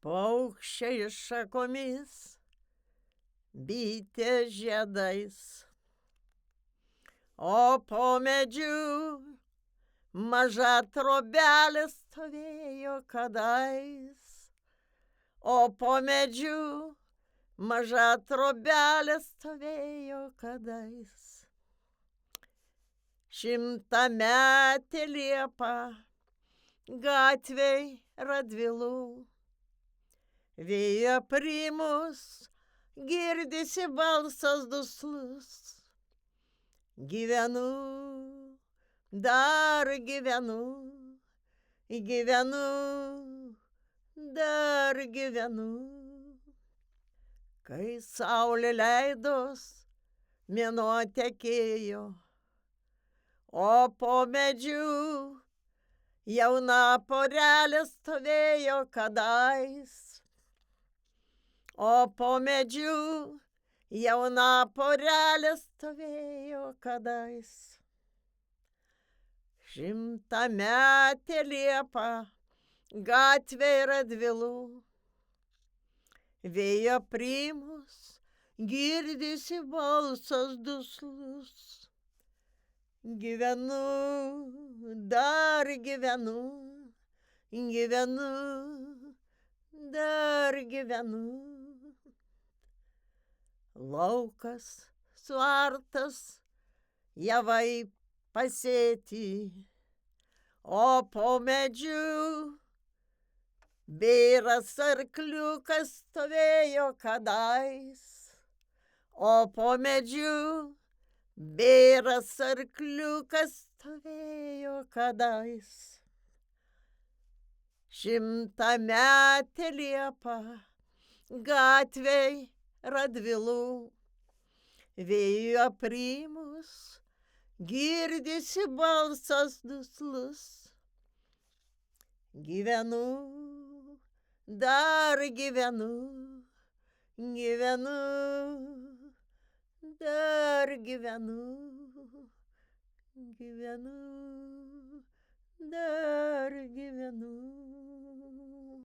Paukščiai šakomis, bitė žiedais, o po medžiu maža trobelė stovėjo kadais, o po medžiu maža trobelė stovėjo kadais. Šimtametė liepa gatvėj Radvilų, vėjo primus girdisi balsas duslus. Gyvenu, dar gyvenu, gyvenu, dar gyvenu. Kai saulė leidos, mėnuo tekėjo, o po medžiu jauna porelė stovėjo kadais, o po medžiu jauna porelė stovėjo kadais. Šimtametė liepa gatvėj Radvilų, vėjo primus girdisi balsas duslus. Gyvenu, dar gyvenu, gyvenu, dar gyvenu. Laukas suartas, javai pasėti, o po medžiu bėras arkliukas stovėjo kadais, o po medžiu bėras arkliukas stovėjo kadais. Šimtametė liepa gatvėj Radvilų, vėjo primus girdisi balsas duslus. Gyvenu, dar gyvenu, gyvenu, dar gyvenu, gyvenu, dar gyvenu.